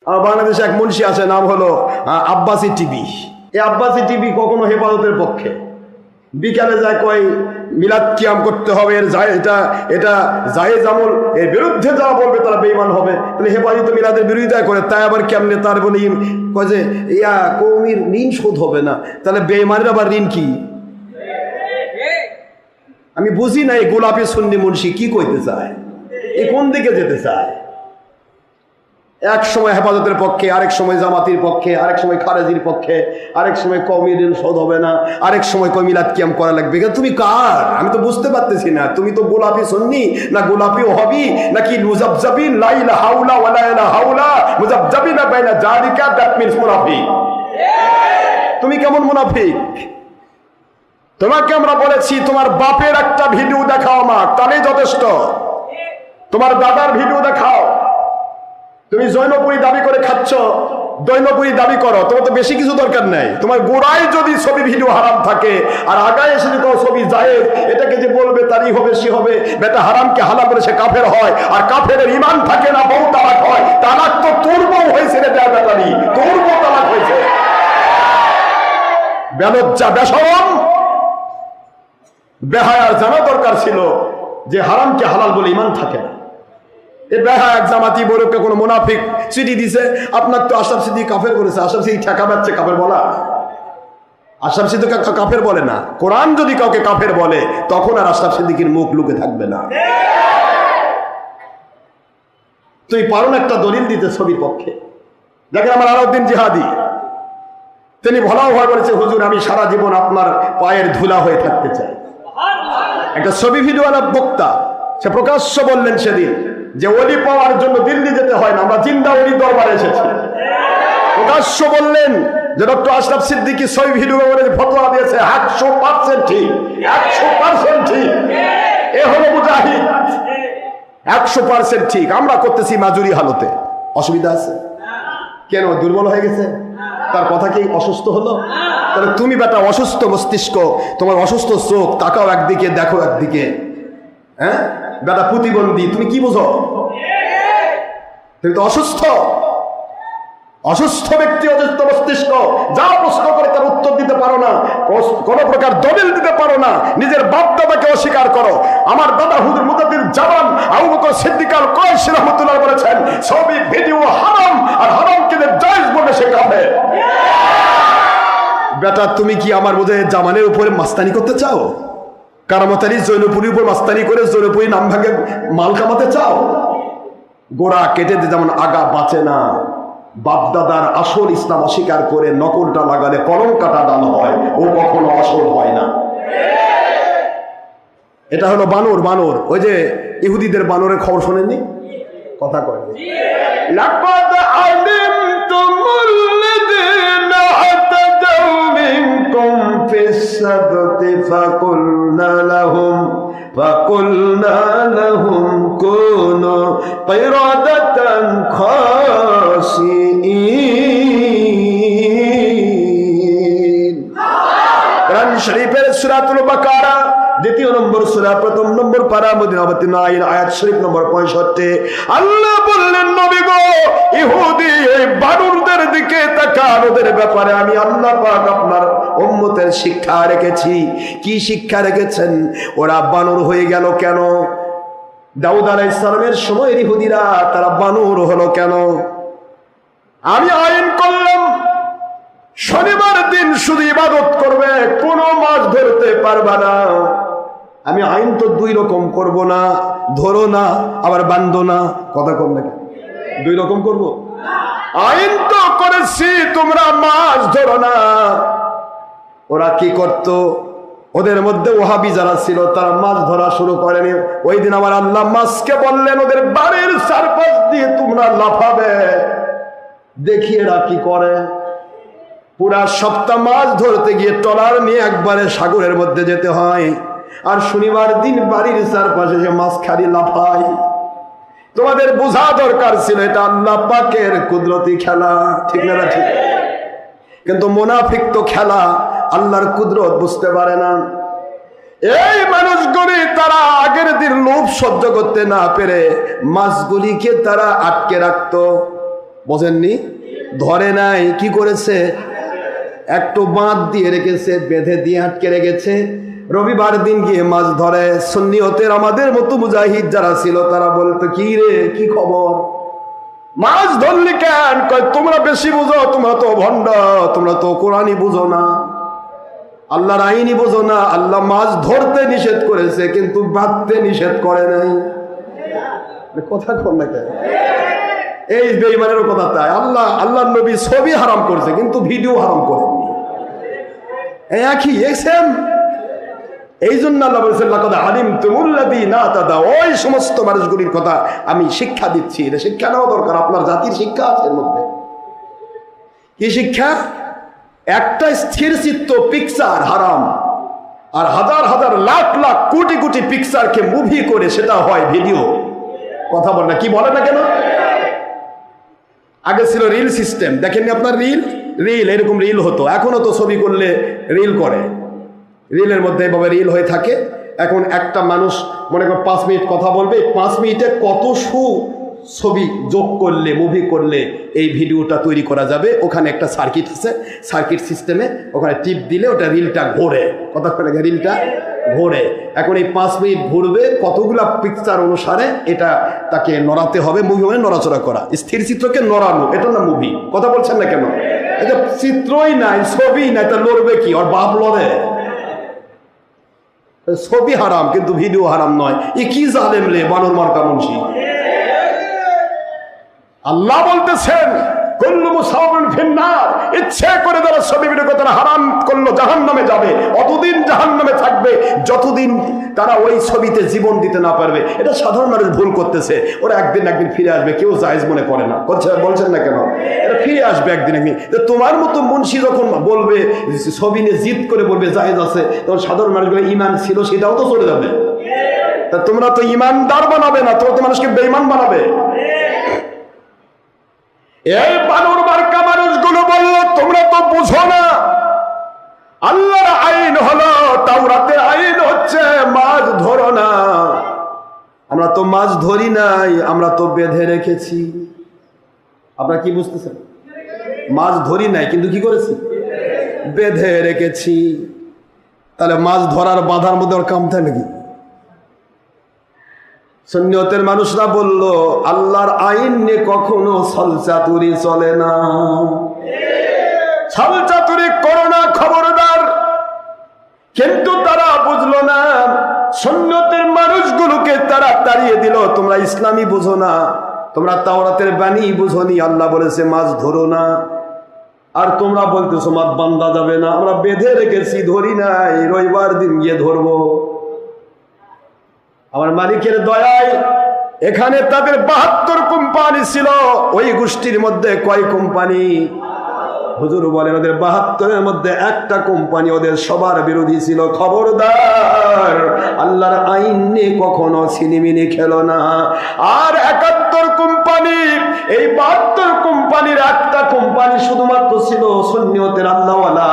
আর বাংলাদেশে এক মুন্সি আছে, নাম হলো আব্বাসী টিভি। এই আব্বাসী টিভি কখনো হেফাজতের পক্ষে, বিকালে যায় কই মিলাদ কিয়াম করতে হবে, এটা জায়েজ আমল, এর বিরুদ্ধে যারা বলবে তারা বেঈমান হবে। তাহলে হেফাজত মিলাদের বিরোধিতা করে, তাই আবার কেমনে তার বলে কয় যে কওমির ঋণ শোধ হবে না, তাহলে বেঈমানের আবার ঋণ কি? আমি বুঝি না এই গোলাপি সুন্নি মুন্সি কি কইতে চায়, এই কোন দিকে যেতে চায়। এক সময় হেফাজতের পক্ষে, আরেক সময় জামাতির পক্ষে, আরেক সময় খারেজির পক্ষে, আরেক সময় কওমির ঋণ শোধ হবে না, আরেক সময় কই মিলাদ কিয়াম করা লাগবে। তুমি কার? আমি তো বুঝতে পারতেছি না। তুমি তো গোলাপি সুন্নি না গোলাপি ওহাবি নাকি মুজাবজাবিন, লা ইলাহা হাওলা ওয়ালা ইলাহা হাওলা মুজাবজাবিনা বাইনা যালিকা, দ্যাট মিন্স মুনাফিক। তুমি কেমন মুনাফিক? তোমাকে আমরা বলেছি তোমার বাপের একটা ভিডিও দেখাও আমার, তাহলেই যথেষ্ট। তোমার দাদার ভিডিও দেখাও। তুমি জৈনপুরি দাবি করে খাচ্ছ, দৈনপুরি দাবি করো, তোমার তো বেশি কিছু দরকার নাই। তোমার গোড়ায় যদি ছবি ভিডিও হারাম থাকে আর আগায় এসে যদি ছবি জায়েজ, এটাকে যে বলবে তারই হবে সে হবে। বেটা হারামকে হালাল করে সে কাফের হয়, আর কাফের ঈমান থাকে না, বউ তালাক হয়। তালাক তো তোর বউ হয়েছে রে বেটারি, তোর বউ তালাক হয়েছে। বেলজ্জা বেশরম বেহায়ার জানা দরকার ছিল যে হারামকে হালাল বলে ঈমান থাকে না। এই বেহায়া জামাতি বড়কে কোনো মুনাফিক চিঠি দিছে, আপনার তো আশরাফ সিদ্দিকী কাফের করেছে। আশরাফ সিদ্দিকী ঠেকা পাচ্ছে কাফের বলা? আশরাফ সিদ্দিকী কাফের বলে না। কোরআন যদি কাউকে কাফের বলে তখন আর আশরাফ সিদ্দিকীর মুখ লুকে থাকবে না। তুই পারুন একটা দলিল দিতে ছবির পক্ষে। দেখেন আমার আলাউদ্দিন জিহাদি, তিনি ভলাও ভয় বলেছে, হুজুর আমি সারা জীবন আপনার পায়ের ধুলা হয়ে থাকতে চাই। একটা ছবি ভিডিওওয়ালা বক্তা, সে প্রকাশ্য বললেন সেদিন যে ওলি পাওয়ার জন্য দিল্লি যেতে হয় না, আমরা জিন্দা ওলি দরবারে এসেছি। প্রকাশ্য বললেন যে ডক্টর আশরাফ সিদ্দিকী ছবি ভিডিও ফতোয়া দিয়েছে 100% ঠিক, 100% ঠিক। এ হলো মুজাহিদ, 100% ঠিক। আমরা করতেছি মাজুরি হালতে। অসুবিধা আছে কেন? দুর্বল হয়ে গেছে? তার কথা কি অসুস্থ হলো? তাহলে তুমি বেটা অসুস্থ মস্তিষ্ক, তোমার অসুস্থ চোখ, তাকাও একদিকে দেখো একদিকে। হ্যাঁ বেটা প্রতিবন্ধী, তুমি কি বুঝো? তুমি তো অসুস্থ, অসুস্থ ব্যক্তি, অসুস্থ মস্তিষ্ক। যা প্রশ্ন করে তার উত্তর দিতে পারো না, কোন প্রকার দলিল দিতে পারো না, নিজের বাপ দাদাকে অস্বীকার করো। আমার দাদা হুজুর মুজাদ্দিদ জামান আবু বকর সিদ্দিক আল কুরাইশি রাহমাতুল্লাহ বলেছেন, ছবি ভিডিও হারাম, আর হারামকে যে জায়েজ বলে সে কাফের। বেটা তুমি কি আমার বোধে জামানের উপরে মাস্তানি করতে চাও? কারামতারি জৈনপুরীর উপর মাস্তানি করে জৈনপুরী নাম ভাগে মাল কামাতে চাও? গোড়া কেটে দিয়ে যেমন আগা বাঁচে না, বাপদাদার আসল ইসলাম অস্বীকার করে নকলটা লাগালে কলম কাটা ডাল হয়, ও কখনো আসল হয় না। এটা হলো বানর। বানর ওই যে ইহুদিদের বানরের খবর শোনেননি? কথা কয় লাকাদ আলিমতুমুল্লাযীনা আতাদাউ মিনকুম ফিস-সাবতি ফাকুলনা লাহুম কুনু কিরাদাতান খাসিঈন। কোরআন শরীফের সূরাতুল বাকারা দ্বিতীয় নম্বর সূরা প্রথম নম্বর পারা মদিনাবতী নাইন আয়াত শরীফ নম্বর 65। আল্লাহ বললেন, নবী গো, ইহুদি এই বানরদের দিকে তাকান, ওদের ব্যাপারে আমি আল্লাহ পাক আপনার উম্মতের শিক্ষা রেখেছি। কি শিক্ষা রেখেছেন? ওরা বানর হয়ে গেল কেন? দাউদ আলাইহিস সালামের সময়ের ইহুদিরা তারা বানর হলো কেন? আমি আইন করলাম শনিবার দিন শুধু ইবাদত করবে, কোনো মাছ ধরতে পারবে না। আমি আইন তো দুই রকম করব না, ধরো না আবার বান্ধো না। কথা কম নাকি? দুই রকম করব। আইন তো করেছি তোমরা মাছ ধরো না। ওরা কি করত? ওদের মধ্যে ওহাবি যারা ছিল তারা মাছ ধরা শুরু করেনি। ওই দিন আমার আল্লাহ মাছকে বললেন, ওদের বাড়ির চারপাশ দিয়ে তোমরা লাফাবে, দেখি এরা কি করে। পুরা সপ্তাহ মাছ ধরতে গিয়ে ট্রলার নিয়ে একবারে সাগরের মধ্যে যেতে হয়, আর শনিবার দিন বাড়ির চারপাশে যে মাছ খালি লাফায়। তোমাদের বোঝা দরকার ছিল এটা আল্লাহ পাকের কুদরতি খেলা, ঠিক না? ঠিক। কিন্তু মুনাফিক তো খেলা আল্লাহর কুদরত বুঝতে পারে না। এই মানুষগুলি তারা আগের দিন লোভ সহ্য করতে না পেরে মাছগুলিকে তারা আটকে রাখতো। বোঝেননি? ধরে নাই, কি করেছে? একটু বাঁধ দিয়ে রেখেছে, বেঁধে দিয়ে আটকে রেখেছে। রবিবার দিন গিয়ে মাছ ধরে। সুন্নিয়তের আমাদের মতো মুজাহিদ যারা ছিল তারা বলতো, কি রে, কি খবর, মাছ ধরলি কেন? কয়, তোমরা বেশি বুঝো, তোমরা তো ভণ্ড, তোমরা তো কোরআনই বুঝো না, আল্লাহর আইনই বুঝো না। আল্লাহ মাছ ধরতে নিষেধ করেছে কিন্তু বাঁধতে নিষেধ করে নাই। কথা কর না কেন? এই বেঈমানেরও কথা তাই। আল্লাহর নবী ছবি হারাম করছে কিন্তু ভিডিও হারাম করেননি। একই সেম। এই জন্য আল্লাহ বলেছেন, লাকাদ আলিমতুমুল্লাযীনা তাদাউ, ওই সমস্ত মানুষগুলির কথা আমি শিক্ষা দিচ্ছি। এটা শিক্ষা নেওয়া দরকার, আপনার জাতির শিক্ষা আছে এর মধ্যে। কি শিক্ষা? একটা স্থির চিত্ত পিকচার হারাম, আর হাজার হাজার লাখ লাখ কোটি কোটি পিকচারকে মুভি করে সেটা হয় ভিডিও। কথা বল না, কি বলে না কেন? আগে ছিল রিল সিস্টেম, দেখেননি আপনার? রিল এরকম রিল হতো। এখনো তো ছবি করলে রিল করে, রিলের মধ্যে এভাবে রিল হয়ে থাকে। এখন একটা মানুষ মনে করে 5 মিনিট কথা বলবে, 5 মিনিটে কত ছবি যোগ করলে, মুভি করলে এই ভিডিওটা তৈরি করা যাবে। ওখানে একটা সার্কিট আছে, সার্কিট সিস্টেমে ওখানে টিপ দিলে ওটা রিলটা ঘোরে। কথা বলে, রিলটা ঘোরে। এখন এই 5 মিনিট ঘুরবে, কতগুলা পিকচার অনুসারে এটা তাকে নড়াতে হবে। মুভি মানে নড়াচড়া করা, স্থির চিত্রকে নড়ানো, এটা না মুভি। কথা বলছেন না কেন? এটা চিত্রই নাই, ছবি নাই, তা লড়বে কি? ওর বাপ লড়ে। ছবি হারাম কিন্তু ভিডিও হারাম নয়। এ কি জালেম রে, বানর মার্কা মুন্সি। আল্লাহ বলতেছেন, কুল্লু মুসাওয়াবিন ফিন্নার, ইচ্ছে করে যারা ছবি ভিডিও করে তারা হারাম করলো, জাহান্নামে যাবে। অতদিন জাহান্নামে থাকবে যতদিন তারা ওই ছবিতে জীবন দিতে না পারবে। এটা সাধারণ মানুষ ভুল করতেছে। ওরা একদিন ফিরে আসবে, কেউ জায়েজ মনে করে না। বলছেন না কেন? এটা ফিরে আসবে একদিন। তোমার মতো মুন্সি যখন বলবে, ছবি নিয়ে জিদ করে বলবে জায়েজ আছে, তখন সাধারণ মানুষগুলো ইমান ছিল সেটাও তো চলে যাবে। তা তোমরা তো ইমানদার বানাবে না, তোমরা তো মানুষকে বেঈমান বানাবে। এই বানর মার্কা মানুষগুলো বলল, তোমরা তো বুঝো না, আল্লাহর আইন হলো, তাওরাতের আইন হচ্ছে মাছ ধরো না। আমরা তো মাছ ধরি নাই, আমরা তো বেঁধে রেখেছি। আপনারা কি বুঝতেছেন? মাছ ধরি নাই কিন্তু কি করেছি? বেঁধে রেখেছি। তাহলে মাছ ধরার বাধার মধ্যে ওর কামটা নাকি? সুন্নিয়তের মানুষরা বলল, আল্লাহর আইন নিয়ে কখনো ছলচাতুরি চলে না। ছলচাতুরি করো না, খবরদার। কিন্তু তারা বুঝলো না, সুন্নিয়তের মানুষগুলোকে তারা তাড়িয়ে দিল। তোমরা ইসলামী বুঝো না, তোমরা তাওরাতের বাণী বুঝোনি। আল্লাহ বলেছে মাছ ধরো না, আর তোমরা বলতেছো মাছ বান্ধা যাবে না। আমরা বেঁধে রেখেছি, ধরি নাই, রবিবার দিন গিয়ে ধরবো। আমার মালিকের দয়ায় এখানে তাদের 72 কোম্পানি ছিল। ওই গোষ্ঠীর মধ্যে কয় কোম্পানি? হুজুর বলেন, ওদের 72-এর মধ্যে একটা কোম্পানি ওদের সবার বিরোধী ছিল। খবরদার, আল্লাহর আইন নিয়ে কখনো ছিনিমিনি খেলো না। আর 71 কোম্পানি, এই 72 কোম্পানির একটা কোম্পানি শুধুমাত্র ছিল সুন্নিয়তের আল্লাহওয়ালা।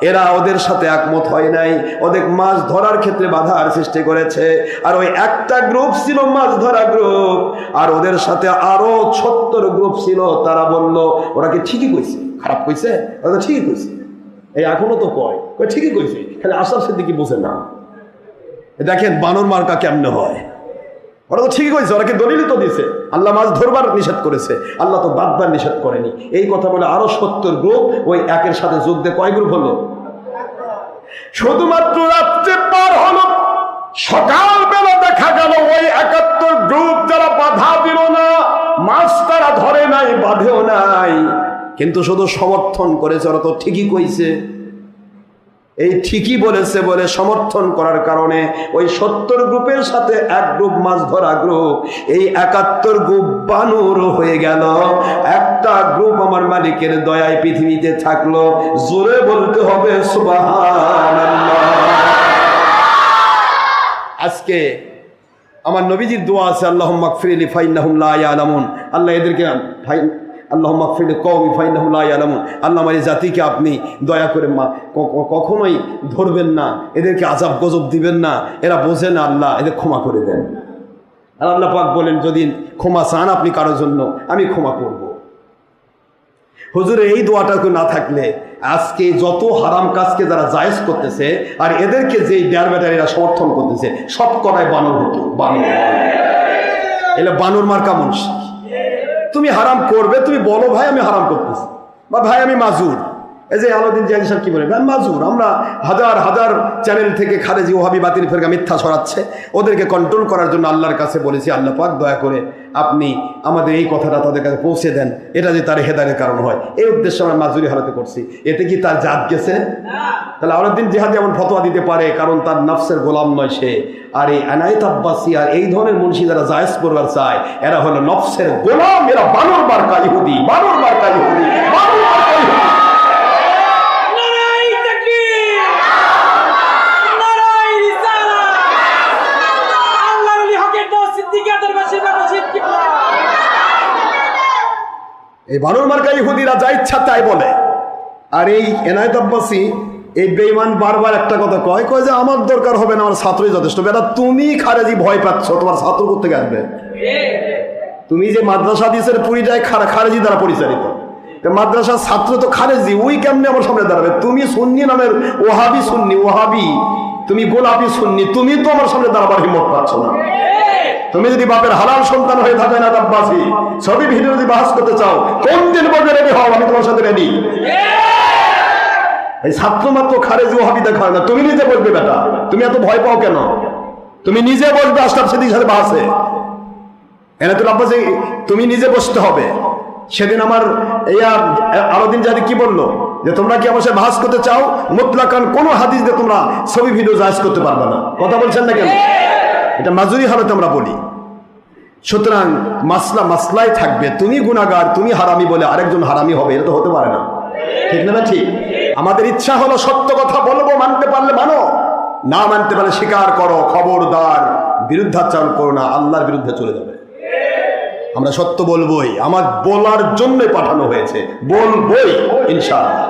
এরা ওদের সাথে একমত হয় নাই, ওদের মাছ ধরার ক্ষেত্রে বাধার সৃষ্টি করেছে। আর ওই একটা গ্রুপ ছিল মাছ ধরা গ্রুপ, আর ওদের সাথে আরো 76 গ্রুপ ছিল। তারা বলল, ওরা কি ঠিকই কইছে? খারাপ কইছে? ওরা তো ঠিকই কইছে। এই এখনো তো কয় ঠিকই কইছে, খালি আশরাফ সিদ্দিকী বোঝে না। দেখেন বানর মার্কা কেমনে হয়। ওরা তো ঠিকই কইছে, ওরা কি দলিল তো দিছে। আল্লাহ মাছ ধরবার নিষেধ করেছে, আল্লাহ তো বাদবার নিষেধ করেনি। এই কথা বলে আরো 70 গ্রুপ ওই একের সাথে যোগ দিয়ে কয় গ্রুপ হলো? শুধুমাত্র রাত্রে পার হলো, সকালবেলা দেখা গেল ওই 71 গ্রুপ যারা বাধা দিল না, মাছ তারা ধরে নাই, বাঁধেও নাই, কিন্তু শুধু সমর্থন করেছে। ওরা তো ঠিকই কইছে। এই ঠিকই বলেছে বলে সমর্থন করার কারণে ওই 70 গ্রুপের সাথে এক গ্রুপ মাছ ধরা গ্রুপ, এই 71 গ্রুপ বানর হয়ে গেল। একটা গ্রুপ আমার মালিকের দয়ায় পৃথিবীতে থাকলো। জোরে বলতে হবে সুবহানাল্লাহ। আজকে আমার নবীজির দোয়া আছে, আল্লাহুম্মা গফিরলি ফাইন্নাহুম লা ইয়ালামুন। আল্লাহ এদেরকে আল্লাহুম্মা গফিরলি কওমি ফাইন্নাহুম লা ইয়ালামুন। আল্লাহ আমার এই জাতিকে আপনি দয়া করে কখনোই ধরবেন না, এদেরকে আযাব গজব দিবেন না, এরা বোঝে না, আল্লাহ এদের ক্ষমা করে দেন। আর আল্লাহ পাক বলেন, যদি ক্ষমা চান আপনি কারোর জন্য, আমি ক্ষমা করব। হুজুরের এই দোয়াটাকে না থাকলে আজকে যত হারাম কাজকে যারা জায়েজ করতেছে আর এদেরকে যেই ডেয়ার ব্যাটারিরা সমর্থন করতেছে সব কটাই বানর হতো, বানর। এলে বানর মার্কা মানুষ। তুমি হারাম করবে, তুমি বলো ভাই আমি হারাম করতেছি, বা ভাই আমি মাজুর। এই যে আলাউদ্দিন জিহাদি সাহেব কি বলে, মাজুর। আমরা হাজার হাজার চ্যানেল থেকে খারেজি ওহাবি বাতিল ফেরকা মিথ্যা ছড়াচ্ছে, ওদেরকে কন্ট্রোল করার জন্য আল্লাহর কাছে বলেছি, আল্লাহ পাক দয়া করে আপনি আমাদের এই কথাটা তাদের কাছে পৌঁছে দেন, এটা যে তার হেদায়েতের কারণ হয়, এই উদ্দেশ্যে আমরা মাজুরি হারাতে করছি। এতে কি তার জাত গেছে? তাহলে আলাউদ্দিন জিহাদি এমন ফতোয়া দিতে পারে কারণ তার নফসের গোলাম নয় সে। আর এই আনায়েত আব্বাসী আর এই ধরনের মুন্সি যারা জায়েজ করবার চায় এরা হলো নফসের গোলাম, এরা বানর মার্কা ইহুদি, বানর মার্কা ইহুদি, বানর মার্কা ইহুদি। এই বানর মার্কা ইহুদিরা যা ইচ্ছা তাই বলে। আর এই এনায়েত আব্বাসী এই বেঈমান বারবার একটা কথা কয় যে আমার দরকার হবে না, আমার ছাত্রই যথেষ্ট। বেটা তুমি খারেজি ভয় পাচ্ছ, তোমার ছাত্র করতে আসবে? তুমি যে মাদ্রাসা দিয়েছে পুরিটাই খারেজি দ্বারা পরিচালিত, মাদ্রাসার ছাত্র তো খারেজি, ওই কেমনে আমার সামনে দাঁড়াবে? তুমি সুন্নি নামের ওহাবি সুন্নি, ওহাবি তুমি গোলাপি সুন্নি, তুমি তো আমার সামনে দাঁড়াবার হিম্মত পাচ্ছ না। তুমি যদি বাপের হালাল সন্তান হয়ে থাকে না আব্বাসী, সবই ভিডিও যদি বাহাস করতে চাও, কোন দিন বলবে রেডি হও, আমি তোমার সাথে রেডি। এই ছাত্র মাত্র খারেজি ওহাবি দেখায় না, তুমি নিজে বলবে। বেটা তুমি এত ভয় পাও কেন? তুমি নিজে বসবে আশরাফ সিদ্দিকীর সাথে বাহাসে। এনায়েতুল আব্বাসী তুমি নিজে বসতে হবে। সেদিন আমার আলাউদ্দিন জিহাদি কি বললো যে তোমরা কি আমার সাথে বাহাস করতে চাও, মুতলাকান কোন হাদিস দিয়ে তোমরা ছবি ভিডিও জায়েজ করতে পারবে না। কথা বলছেন না কেন? এটা মাজুরি হালতে আমরা বলি। সুতরাং মাসলা মাসলাই থাকবে। তুমি গুনাহগার, তুমি হারামি বলে আরেকজন হারামি হবে, এটা তো হতে পারে না। ঠিক না? ঠিক। আমাদের ইচ্ছা হলো সত্য কথা বলবো, মানতে পারলে মানো, না মানতে পারলে স্বীকার করো। খবরদার বিরুদ্ধাচরণ করো না, আল্লাহর বিরুদ্ধে চলে যাবে। আমরা সত্য বলবোই, আমার বলার জন্যই পাঠানো হয়েছে, বলবোই ইনশাআল্লাহ।